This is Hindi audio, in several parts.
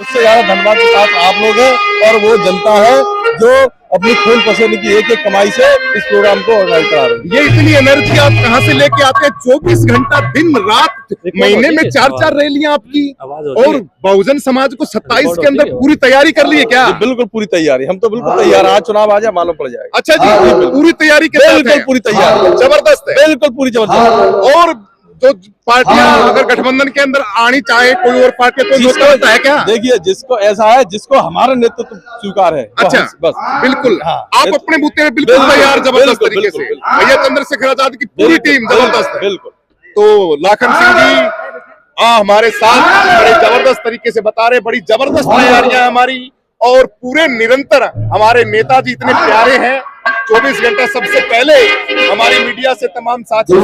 उससे ज्यादा धन्यवाद के साथ आप लोग हैं और वो जनता है जो अपनी खून पसीने की एक एक कमाई से इस प्रोग्राम को ऑर्गेनाइज करा रही है। ये इतनी एनर्जी आप कहाँ से लेके आते हैं? 24 घंटा दिन रात, महीने में 4-4 रैलियां आपकी, और बहुजन समाज को 27 के अंदर पूरी तैयारी कर ली है क्या? बिल्कुल पूरी तैयारी, हम तो बिल्कुल तैयार। आज चुनाव आ जाए मालूम पड़ जाएगा। अच्छा जी, पूरी तैयारी के साथ बिल्कुल पूरी तैयारी, जबरदस्त है, बिल्कुल पूरी जबरदस्त। और जो पार्टियां अगर गठबंधन के अंदर आनी चाहे, कोई और पार्टी कोई होता है क्या? देखिए, जिसको ऐसा है जिसको हमारा नेतृत्व स्वीकार है। अच्छा, बस बिल्कुल। आप अपने बूते में बिल्कुल तैयार, जबरदस्त तरीके से। भैया चंद्रशेखर आजाद की पूरी टीम जबरदस्त है। बिल्कुल। तो लाखन सिंह जी हमारे साथ बड़े जबरदस्त तरीके से बता रहे, बड़ी जबरदस्त तैयारियां हमारी, और पूरे निरंतर हमारे नेताजी इतने प्यारे हैं। 24 घंटा सबसे पहले हमारी मीडिया से तमाम साथी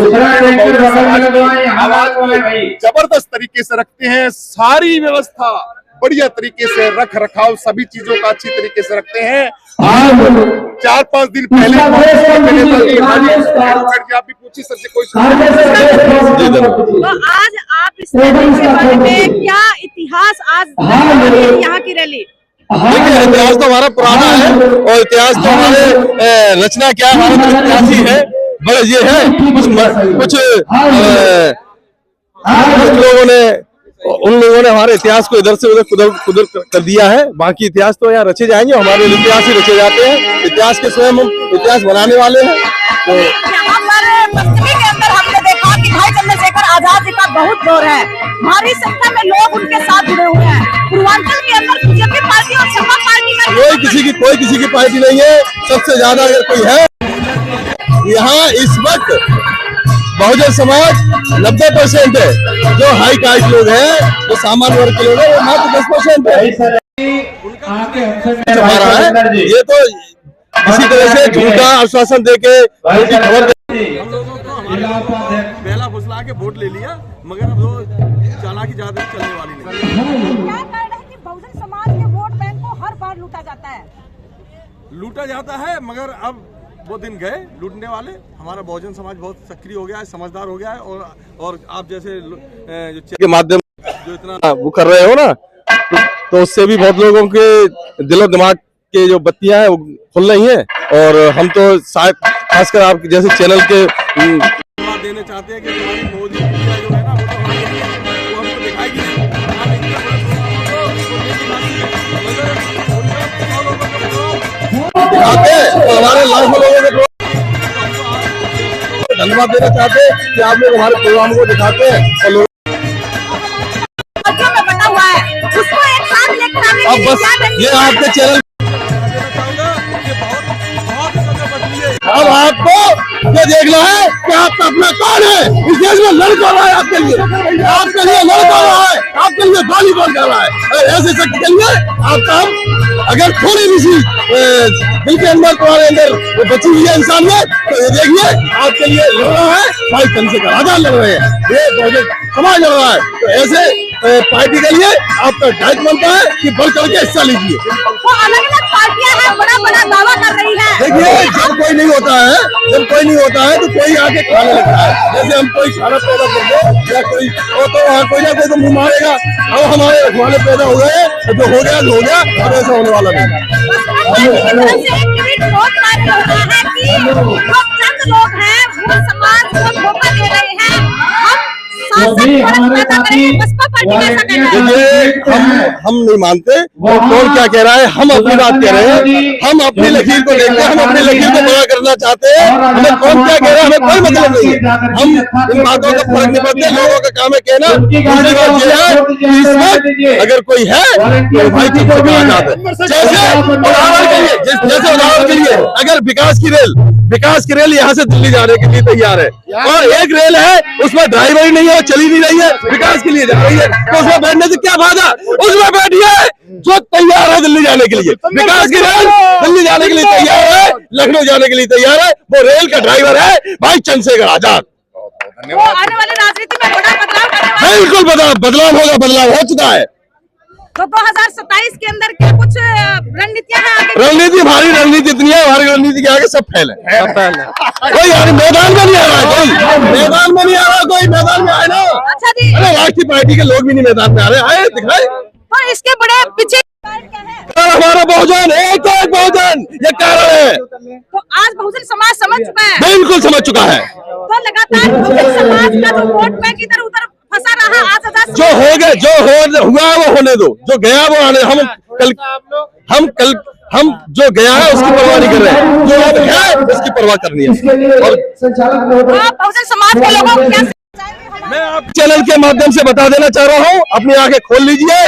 आवाज को जबरदस्त तरीके से रखते हैं। सारी व्यवस्था बढ़िया तरीके से रख रखाव सभी चीजों का अच्छी तरीके से रखते हैं। आज 4-5 दिन पहले आप भी पूछिए सर से कोई। तो आज आप इस रैली के बारे में क्या इतिहास आज यहाँ की रैली? देखिए, इतिहास तो हमारा पुराना है और इतिहास तो हमारे रचना क्या है, हमारा तो इतिहास ही है। बस ये है कुछ लोगों ने हमारे इतिहास को इधर से उधर कर दिया है। बाकी इतिहास तो यहाँ रचे जाएंगे, हमारे इतिहास ही रचे जाते हैं। इतिहास के स्वयं हम इतिहास बनाने वाले हैं। तो यहाँ पर बस्ती के अंदर हमने देखा कि भाई चंद्रशेखर आजाद जी का बहुत जोर है, भारी संख्या में लोग उनके साथ जुड़े हुए हैं। पूर्वांचल के अंदर बीजेपी पार्टी और सपा पार्टी में कोई किसी की पार्टी नहीं है। सबसे ज्यादा अगर कोई है यहाँ इस वक्त बहुजन समाज 90% है। जो हाई कास्ट लोग हैं, जो सामान्य वर्ग के लोग हैं, वो मात्र 10% है। हमारा है ये तो किसी तरह से झूठा आश्वासन देके खबर पहला फुसला के वोट ले लिया, मगर अब वो चालाकी ज्यादा चलने वाली नहीं। क्या कह रहे हैं कि बहुजन समाज के वोट बैंक को हर बार लूटा जाता है? लूटा जाता है, मगर अब वो दिन गए लूटने वाले। हमारा बहुजन समाज बहुत सक्रिय हो गया है, समझदार हो गया है, और आप जैसे जो के माध्यम जो इतना वो कर रहे हो ना, तो उससे भी बहुत लोगों के दिलो दिमाग के जो बत्तियां हैं वो खुल रही हैं। और हम तो शायद खासकर आप जैसे चैनल के देना चाहते हैं कि हमारी मोदी जो है ना वो हमको दिखाएगी तो हमारे लाखों लोगों को धन्यवाद देना चाहते हैं कि आप लोग हमारे प्रोग्राम को दिखाते हैं। और बटा हुआ है, उसको एक साथ लेकर आने अब बस ये आपके चैनल, अब आपको ये देखना है कि आपका अपना कौन है, इस देश में लड़ कौन रहा है आपके लिए, लड़ कौन रहा है, आपके लिए गोली कौन कर रहा है। ऐसे शख्स के लिए आपका हम अगर थोड़ी भी सी दिल के अंदर तुम्हारे अंदर वो बची हुई है इंसानियत, तो ये देखिए आपके लिए लड़ रहा है भाई चंद्रशेखर आजाद लड़ रहे हैं, ये बहुजन समाज लड़ रहा है। तो ऐसे पार्टी के लिए आपका दायित्व बनता है कि बढ़ चढ़ के हिस्सा लीजिए। वो अलग-अलग पार्टियां हैं, बड़ा दावा कर रही है। देखिए, जब कोई नहीं होता है तो कोई आके खाने लगता है। जैसे हम कोई खाना पैदा कर दो या कोई कोई ना कोई तो मुंह मारेगा। अब हमारे रखवाले पैदा हो गए, तो जो हो गया, अब ऐसा होने वाला नहीं। चंद लोग हैं वो समाज को धोखा दे रहे हैं, हम नहीं मानते कौन क्या कह रहा है। हम अपनी बात कह रहे हैं, हम अपनी लकीर को देखते हैं, हम अपनी लकीर को बड़ा करना चाहते हैं। हमें कौन क्या कह रहा है हमें कोई मतलब नहीं है। हम इन बातों का फर्क नहीं पड़ता, लोगों का काम है कहना। दूसरी बात यह है कि इस वक्त अगर कोई है तो भाई चंद्रशेखर आजाद है। जैसे उदाहरण के लिए अगर विकास की रेल यहाँ से दिल्ली जाने के लिए तैयार है, और एक रेल है उसमें ड्राइवर ही नहीं है, चली नहीं रही है, विकास के लिए जा रही है, तो उसमें बैठने से क्या फायदा। उसमें बैठिए जो तैयार है दिल्ली जाने के लिए। विकास की रेल दिल्ली जाने के लिए तैयार है, लखनऊ जाने के लिए तैयार है, वो रेल का ड्राइवर है भाई चंद्रशेखर आजाद। वो आने वाली राजनीति में बड़ा बदलाव करने वाला है। बिल्कुल बदलाव होगा, बदलाव हो चुका है। तो 2027 के अंदर क्या कुछ रणनीतियां हैं आगे? रणनीति, हमारी रणनीति इतनी है, हमारी रणनीति के आगे सब फैल है। कोई यार मैदान में नहीं आ रहा है, कोई मैदान में आए ना। अच्छा जी, अरे राष्ट्रीय पार्टी के लोग भी नहीं मैदान में आ रहे, आए दिखाए। तो इसके बड़े पीछे हमारा बहुजन एक बहुजन, ये कारण है। तो आज बहुजन समाज समझ चुका है, बिल्कुल समझ चुका है। तो लगातार बहुजन समाज का जो वोट बैंक इधर उधर फंसा रहा, आज आजाद जो हो गए, जो हुआ है वो होने दो, जो गया वो आने। हम जो गया है उसकी परवाह नहीं कर रहे हैं, जो अब है उसकी परवाह करनी है। और बहुजन समाज के लोगों को क्या मैं आप चैनल के माध्यम से बता देना चाह रहा हूँ, अपनी आंखें खोल लीजिए।